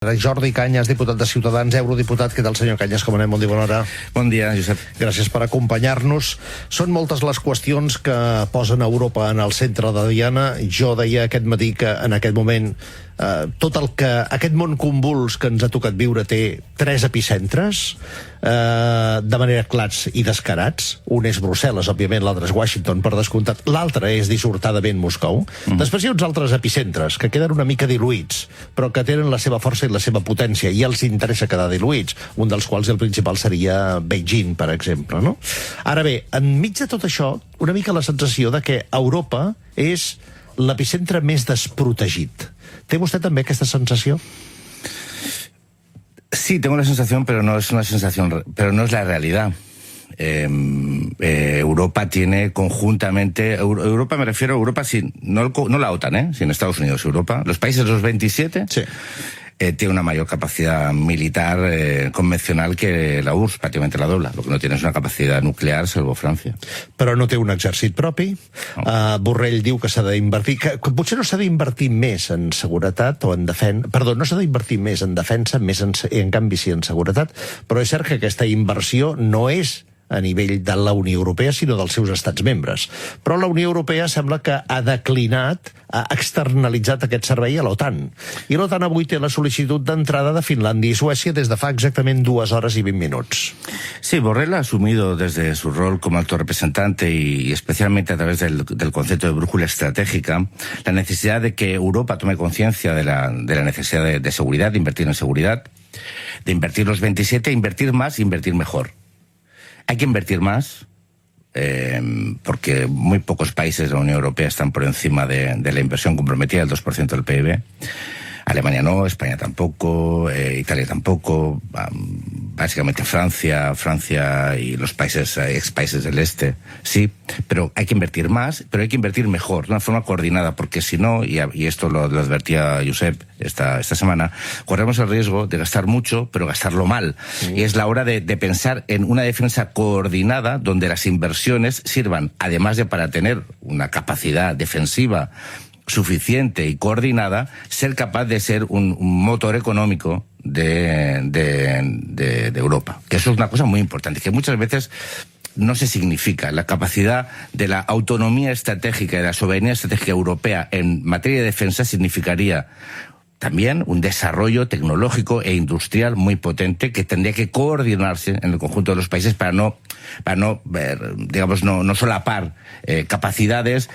Jordi Cañas, diputat de Ciutadans, eurodiputat. Què tal, senyor Cañas? Com anem? Bon dia, bona hora. Bon dia, Josep. Gràcies per acompanyar-nos. Són moltes les qüestions que posen Europa en el centre de diana. Jo deia aquest matí que en aquest moment tot el que aquest món convuls que ens ha tocat viure té tres epicentres de manera clars i descarats. Un és Brussel·les, òbviament, l'altre és Washington, per descomptat. L'altre és dissortadament Moscou. Després hi ha uns altres epicentres que queden una mica diluïts, però que tenen la seva força i la seva potència, i els interessa quedar diluïts, un dels quals el principal seria Beijing, per exemple, no? Ara bé, enmig de tot això, una mica la sensació de que Europa és l'epicentre més desprotegit. ¿Té usted también esta sensación? Sí, tengo la sensación, pero no es una sensación, pero no es la realidad. Europa tiene conjuntamente, Europa me refiero a Europa sin, no la OTAN, sin Estados Unidos, Europa, los países de los 27, sí. Tiene una mayor capacidad militar convencional que la URSS, prácticamente la dobla. Lo que no tiene és una capacitat nuclear, salvo França. Però no té un exèrcit propi. No. Borrell diu que s'ha d'invertir... Que potser no s'ha d'invertir més en seguretat o en defensa... Perdó, no s'ha d'invertir més en defensa, més en canvi sí en seguretat, però és cert que aquesta inversió no és a nivell de la Unió Europea, sinó dels seus estats membres. Però la Unió Europea sembla que ha declinat, ha externalitzat aquest servei a l'OTAN. I l'OTAN avui té la sol·licitud d'entrada de Finlàndia i Suècia des de fa exactament 2 hores i 20 minuts. Sí, Borrell ha asumido desde su rol como alto representante y especialmente a través del concepto de brújula estratégica la necesidad de que Europa tome conciencia de la necesidad de seguridad, de invertir en seguridad, de invertir los 27, invertir más e invertir mejor. Hay que invertir más, porque muy pocos países de la Unión Europea están por encima de la inversión comprometida, del 2% del PIB. Alemania no, España tampoco, Italia tampoco, básicamente Francia y los países, ex-países del este, sí, pero hay que invertir más, pero hay que invertir mejor, de una forma coordinada, porque si no, y esto lo advertía Josep esta semana, corremos el riesgo de gastar mucho, pero gastarlo mal. Sí. Y es la hora de pensar en una defensa coordinada donde las inversiones sirvan, además de para tener una capacidad defensiva suficiente y coordinada, ser capaz de ser un motor económico de Europa. Que eso es una cosa muy importante, que muchas veces no se significa. La capacidad de la autonomía estratégica y de la soberanía estratégica europea en materia de defensa significaría también un desarrollo tecnológico e industrial muy potente que tendría que coordinarse en el conjunto de los países para no solapar capacidades.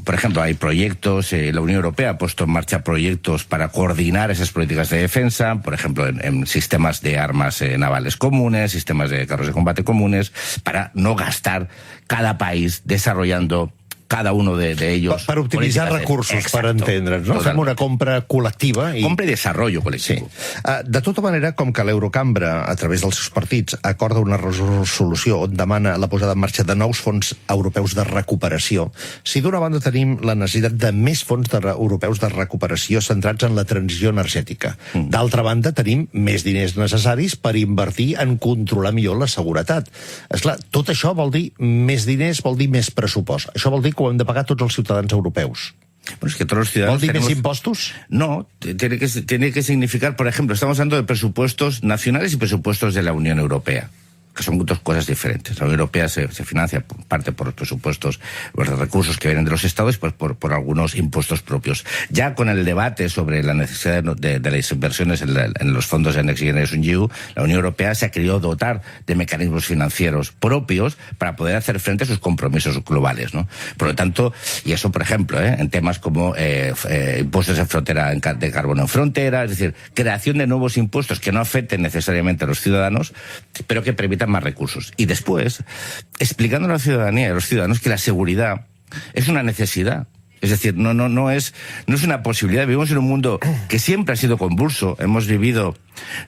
Por ejemplo, hay proyectos, la Unión Europea ha puesto en marcha proyectos para coordinar esas políticas de defensa, por ejemplo, en sistemas de armas navales comunes, sistemas de carros de combate comunes, para no gastar cada país desarrollando cada uno de ellos. Per optimitzar recursos, per entendre'ns, no? Fem una compra col·lectiva. Compra i desarrollo col·lectiu. Sí. De tota manera, com que l'Eurocambra, a través dels seus partits, acorda una resolució on demana la posada en marxa de nous fons europeus de recuperació, si d'una banda tenim la necessitat de més fons europeus de recuperació centrats en la transició energètica, d'altra banda tenim més diners necessaris per invertir en controlar millor la seguretat. Esclar, tot això vol dir més diners, vol dir més pressupost. Això vol dir que ho hem de pagar tots els ciutadans europeus. Bueno, es que todos los ciudadanos ¿Vol dir més impostos? No, tiene que significar, por ejemplo, estamos hablando de presupuestos nacionales y presupuestos de la Unión Europea, que son dos cosas diferentes. La Unión Europea se financia parte por los presupuestos, los recursos que vienen de los estados, pues por algunos impuestos propios. Ya con el debate sobre la necesidad de las inversiones en los fondos de Next Generation EU, la Unión Europea se ha querido dotar de mecanismos financieros propios para poder hacer frente a sus compromisos globales, ¿no? Por lo tanto, y eso, por ejemplo, en temas como impuestos en frontera, de carbono en frontera, es decir, creación de nuevos impuestos que no afecten necesariamente a los ciudadanos, pero que permitan más recursos. Y después, explicando a la ciudadanía y a los ciudadanos que la seguridad es una necesidad. Es decir, no es una posibilidad. Vivimos en un mundo que siempre ha sido convulso. Hemos vivido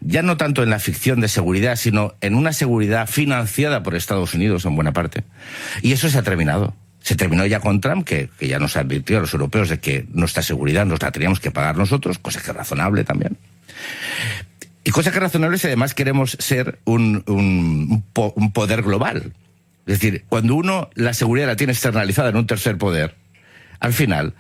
ya no tanto en la ficción de seguridad, sino en una seguridad financiada por Estados Unidos en buena parte. Y eso se ha terminado. Se terminó ya con Trump, que ya nos advirtió a los europeos de que nuestra seguridad nos la teníamos que pagar nosotros, cosa que es razonable también. Y cosa que es razonable si además queremos ser un poder global. Es decir, cuando uno la seguridad la tiene externalizada en un tercer poder, al final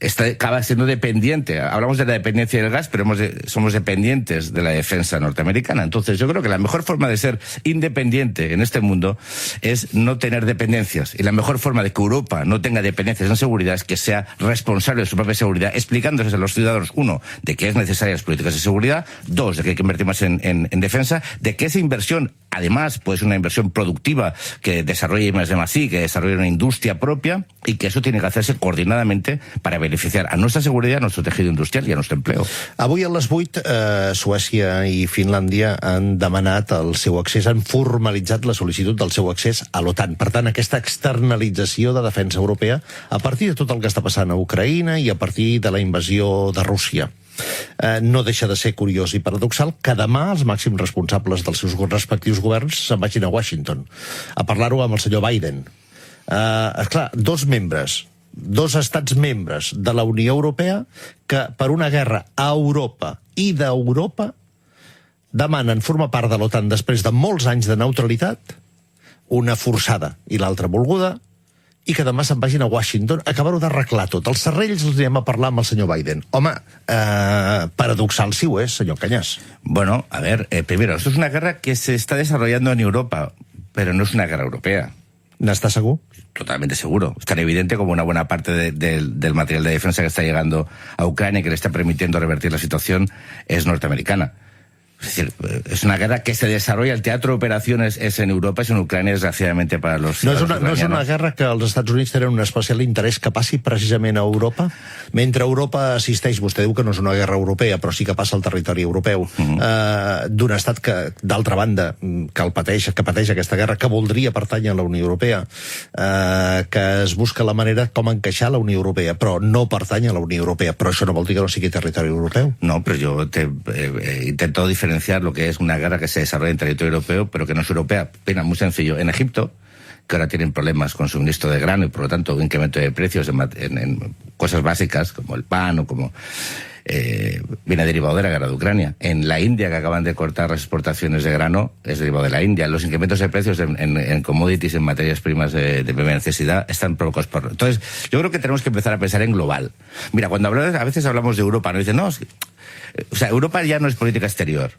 acaba siendo dependiente. Hablamos de la dependencia del gas, pero somos dependientes de la defensa norteamericana. Entonces yo creo que la mejor forma de ser independiente en este mundo es no tener dependencias. Y la mejor forma de que Europa no tenga dependencias en seguridad es que sea responsable de su propia seguridad, explicándose a los ciudadanos, uno, de que es necesarias las políticas de seguridad, dos, de que hay que invertir más en defensa, de que esa inversión, además, puede ser una inversión productiva que desarrolle I+D+I, que desarrolle una industria propia, y que eso tiene que hacerse coordinadamente para beneficiar a nuestra seguridad, a nuestro tejido industrial i a nostre empleo. Avui a les 8, Suècia i Finlàndia han demanat el seu accés, han formalitzat la sol·licitud del seu accés a l'OTAN. Per tant, aquesta externalització de defensa europea a partir de tot el que està passant a Ucraïna i a partir de la invasió de Rússia. No deixa de ser curiós i paradoxal que demà els màxims responsables dels seus respectius governs se'n vagin a Washington a parlar-ho amb el senyor Biden. Esclar, dos estats membres de la Unió Europea que per una guerra a Europa i d'Europa demanen formar part de l'OTAN després de molts anys de neutralitat, una forçada i l'altra volguda, i que demà se'n vagin a Washington a acabar-ho d'arreglar tot. Els serrells els anem a parlar amb el senyor Biden. Home, paradoxal sí ho és, senyor Cañas. Bueno, a ver, primero, esto es una guerra que se está desarrollando en Europa, pero no es una guerra europea. ¿N'està segur? Totalmente seguro. Es tan evidente como una buena parte del material de defensa que está llegando a Ucrania y que le está permitiendo revertir la situación es norteamericana. Es decir, es una guerra que se desarrolla, el teatro de operaciones es en Europa, es en Ucrania, desgraciadamente para los ciudadanos no és una guerra que els Estats Units tenen un especial interès que passi precisament a Europa? Mentre Europa assisteix, vostè diu que no és una guerra europea, però sí que passa al territori europeu, d'un estat que, d'altra banda, que pateix aquesta guerra, que voldria pertànyer a la Unió Europea, que es busca la manera com encaixar a la Unió Europea, però no pertany a la Unió Europea. Però això no vol dir que no sigui territori europeu. No, però jo intento diferenciar lo que es una guerra que se desarrolla en territorio europeo, pero que no es europea. Pena, muy sencillo. En Egipto, que ahora tienen problemas con suministro de grano y por lo tanto un incremento de precios en cosas básicas como el pan o como viene derivado de la guerra de Ucrania. En la India, que acaban de cortar las exportaciones de grano, es derivado de la India. Los incrementos de precios en commodities, en materias primas de primera necesidad, están provocados por... Entonces, yo creo que tenemos que empezar a pensar en global. Mira, cuando a veces hablamos de Europa, nos dicen, no, o sea, Europa ya no es política exterior.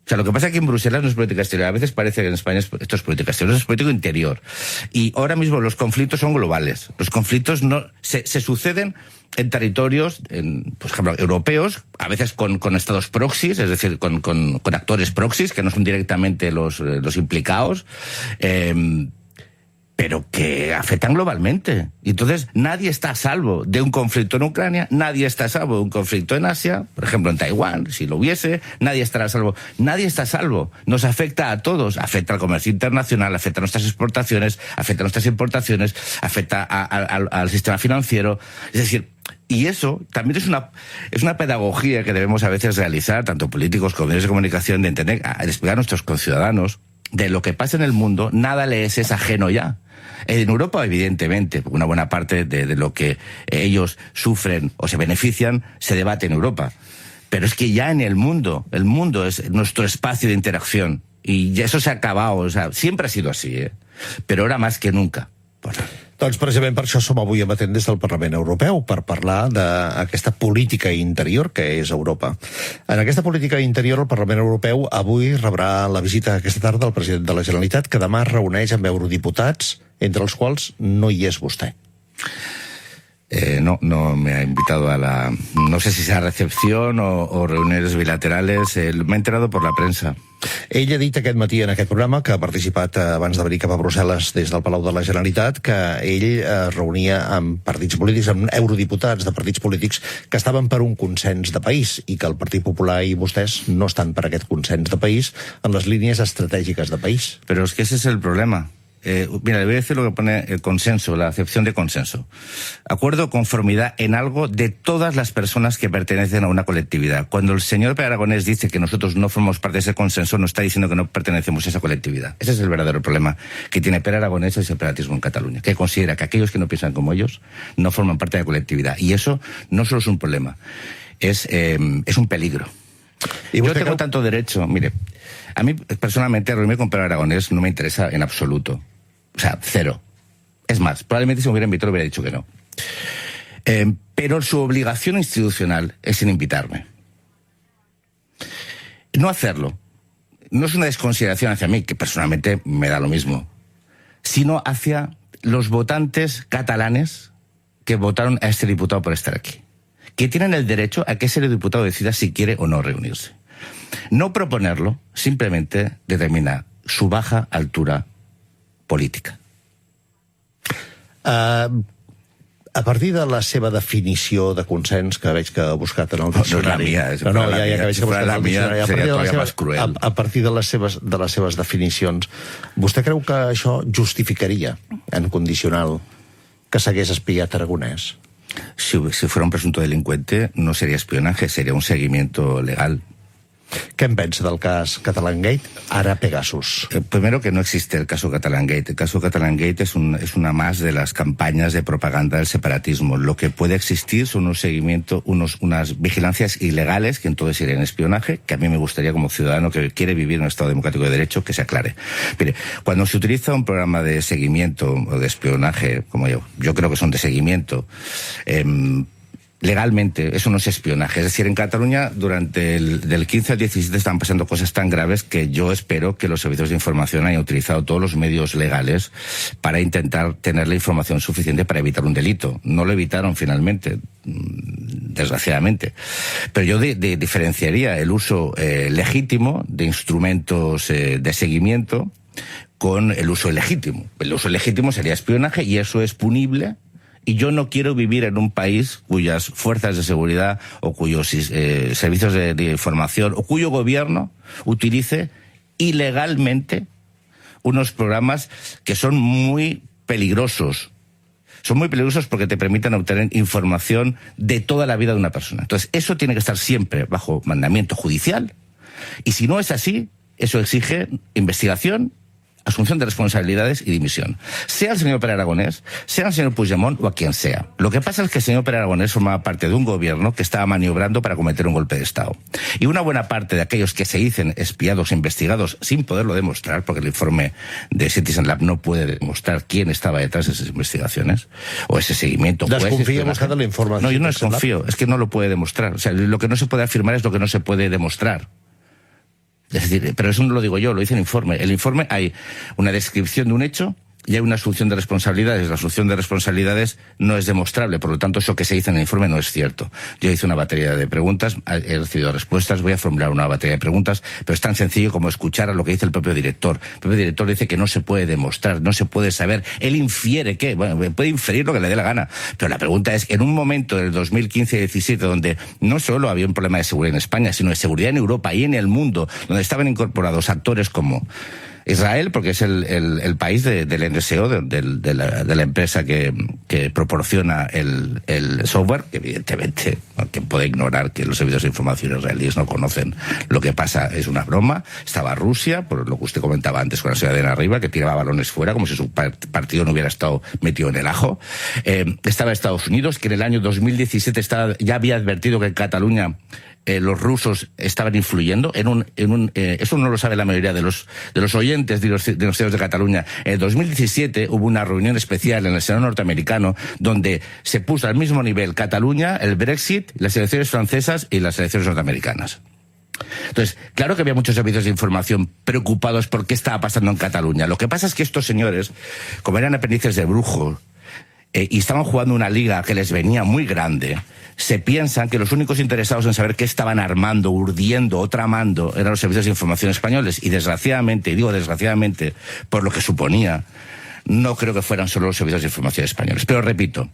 O sea, lo que pasa aquí en Bruselas no es política exterior. A veces parece que en España esto es política exterior, es político interior. Y ahora mismo los conflictos son globales. Los conflictos no se suceden en territorios, por ejemplo, europeos, a veces con estados proxies, es decir, con actores proxies, que no son directamente los implicados, pero que afectan globalmente. Y entonces nadie está a salvo de un conflicto en Ucrania, nadie está a salvo de un conflicto en Asia, por ejemplo en Taiwán, si lo hubiese, nadie estará a salvo. Nadie está a salvo. Nos afecta a todos. Afecta al comercio internacional, afecta a nuestras exportaciones, afecta a nuestras importaciones, afecta al sistema financiero. Es decir, y eso también es una pedagogía que debemos a veces realizar, tanto políticos como medios de comunicación, de entender, de explicar a nuestros conciudadanos de lo que pasa en el mundo, nada les es ajeno ya. En Europa, evidentemente, una buena parte de lo que ellos sufren o se benefician se debate en Europa. Pero es que ya en el mundo es nuestro espacio de interacción. Y ya eso se ha acabado, o sea, siempre ha sido así, pero ahora más que nunca. Doncs precisament per això som avui emetent des del Parlament Europeu, per parlar d'aquesta política interior que és Europa. En aquesta política interior, el Parlament Europeu avui rebrà la visita aquesta tarda del president de la Generalitat, que demà es reuneix amb eurodiputats, entre els quals no hi és vostè. No me ha invitado a la... No sé si sea recepción o reuniones bilaterales. Me he enterado por la prensa. Ell ha dit aquest matí en aquest programa, que ha participat abans de venir cap a Brussel·les des del Palau de la Generalitat, que ell es reunia amb partits polítics, amb eurodiputats de partits polítics que estaven per un consens de país i que el Partit Popular i vostès no estan per aquest consens de país en les línies estratègiques de país. Pero es que ese es el problema. Mira, le voy a decir lo que pone el consenso, la acepción de consenso. Acuerdo o conformidad en algo de todas las personas que pertenecen a una colectividad. Cuando el señor Pere Aragonés dice que nosotros no formamos parte de ese consenso, no está diciendo que no pertenecemos a esa colectividad. Ese es el verdadero problema que tiene Pere Aragonés y el separatismo en Cataluña, que considera que aquellos que no piensan como ellos no forman parte de la colectividad. Y eso no solo es un problema, es un peligro. Yo tengo tanto derecho, mire, a mí personalmente reunirme con Pere Aragonés no me interesa en absoluto. O sea, cero. Es más, probablemente si me hubiera invitado hubiera dicho que no. Pero su obligación institucional es en invitarme. No hacerlo no es una desconsideración hacia mí, que personalmente me da lo mismo, sino hacia los votantes catalanes que votaron a este diputado por estar aquí, que tienen el derecho a que ese diputado decida si quiere o no reunirse. No proponerlo simplemente determina su baja altura política. A partir de la seva definició de consens, que veig que ha buscat en el diccionari... A partir de les seves definicions, vostè creu que això justificaria, en condicional, que s'hagués espiat Aragonès? Si fuera un presunto delincuente, no sería espionaje, sería un seguimiento legal. ¿Qué pensa del caso Catalangate, ahora Pegasus? Primero, que no existe el caso Catalangate. El caso Catalangate es una más de las campañas de propaganda del separatismo. Lo que puede existir son unas vigilancias ilegales, que entonces serían espionaje, que a mí me gustaría, como ciudadano que quiere vivir en un Estado democrático de derecho, que se aclare. Mire, cuando se utiliza un programa de seguimiento o de espionaje, como yo creo que son de seguimiento, legalmente, eso no es espionaje. Es decir, en Cataluña, del 15 al 17 están pasando cosas tan graves que yo espero que los servicios de información hayan utilizado todos los medios legales para intentar tener la información suficiente para evitar un delito. No lo evitaron finalmente, desgraciadamente. Pero yo diferenciaría el uso legítimo de instrumentos de seguimiento con el uso ilegítimo. El uso legítimo sería espionaje y eso es punible. Y yo no quiero vivir en un país cuyas fuerzas de seguridad o cuyos servicios de información o cuyo gobierno utilice ilegalmente unos programas que son muy peligrosos. Son muy peligrosos porque te permiten obtener información de toda la vida de una persona. Entonces, eso tiene que estar siempre bajo mandamiento judicial. Y si no es así, eso exige investigación, asunción de responsabilidades y dimisión. Sea el señor Pere Aragonès, sea el señor Puigdemont o a quien sea. Lo que pasa es que el señor Pere Aragonès formaba parte de un gobierno que estaba maniobrando para cometer un golpe de Estado. Y una buena parte de aquellos que se dicen espiados e investigados sin poderlo demostrar, porque el informe de Citizen Lab no puede demostrar quién estaba detrás de esas investigaciones o ese seguimiento. ¿Desconfía usted de la información? No, yo no desconfío, es que no lo puede demostrar. O sea, lo que no se puede afirmar es lo que no se puede demostrar. Es decir, pero eso no lo digo yo, lo dice el informe. El informe hay una descripción de un hecho y hay una asunción de responsabilidades. La asunción de responsabilidades no es demostrable, por lo tanto eso que se dice en el informe no es cierto. Yo hice una batería de preguntas, he recibido respuestas, voy a formular una batería de preguntas, pero es tan sencillo como escuchar a lo que dice el propio director. El propio director dice que no se puede demostrar, no se puede saber. Él infiere que, bueno, puede inferir lo que le dé la gana, pero la pregunta es, en un momento del 2015 y 2017, donde no solo había un problema de seguridad en España, sino de seguridad en Europa y en el mundo, donde estaban incorporados actores como Israel, porque es el país del NSO, de la empresa que proporciona el software, que evidentemente, quien puede ignorar que los servicios de información israelíes no conocen lo que pasa, es una broma. Estaba Rusia, por lo que usted comentaba antes con la ciudadana arriba, que tiraba balones fuera, como si su partido no hubiera estado metido en el ajo. Estaba Estados Unidos, que en el año 2017 ya había advertido que en Cataluña los rusos estaban influyendo eso no lo sabe la mayoría de los oyentes de los CEOs de Cataluña. En el 2017 hubo una reunión especial en el Senado norteamericano donde se puso al mismo nivel Cataluña, el Brexit, las elecciones francesas y las elecciones norteamericanas. Entonces, claro que había muchos servicios de información preocupados por qué estaba pasando en Cataluña. Lo que pasa es que estos señores, como eran aprendices de brujo, y estaban jugando una liga que les venía muy grande, se piensan que los únicos interesados en saber qué estaban armando, urdiendo o tramando eran los servicios de información españoles. Y desgraciadamente, y digo desgraciadamente, por lo que suponía, no creo que fueran solo los servicios de información españoles. Pero repito,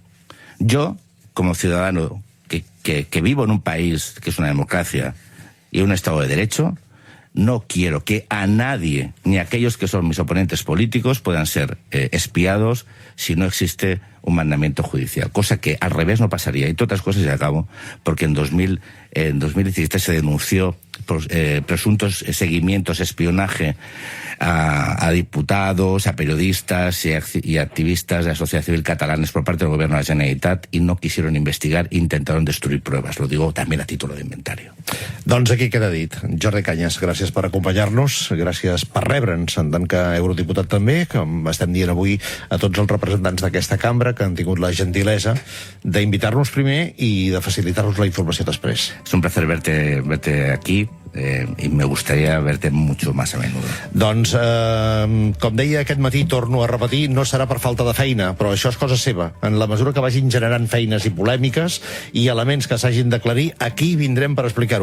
yo, como ciudadano que vivo en un país que es una democracia y un Estado de Derecho, no quiero que a nadie, ni a aquellos que son mis oponentes políticos, puedan ser espiados si no existe un mandamiento judicial, cosa que al revés no pasaría. Y todas otras cosas, y acabo, porque en 2017 se denunció presuntos seguimientos, espionaje a diputados, a periodistas y activistas de la sociedad civil catalanes por parte del gobierno de la Generalitat, y no quisieron investigar, intentaron destruir pruebas. Lo digo también a título de inventario. Doncs aquí queda dit. Jordi Cañas, gràcies per acompanyar-nos, gràcies per rebre'ns en tant que eurodiputat també, com estem dient avui a tots els representants d'aquesta cambra que han tingut la gentilesa d'invitar-nos primer i de facilitar-nos la informació després. Es un placer verte aquí. I me gustaría verte mucho más a menudo. Doncs, com deia aquest matí, torno a repetir, no serà per falta de feina, però això és cosa seva. En la mesura que vagin generant feines i polèmiques i elements que s'hagin d'aclarir, aquí vindrem per explicar-ho.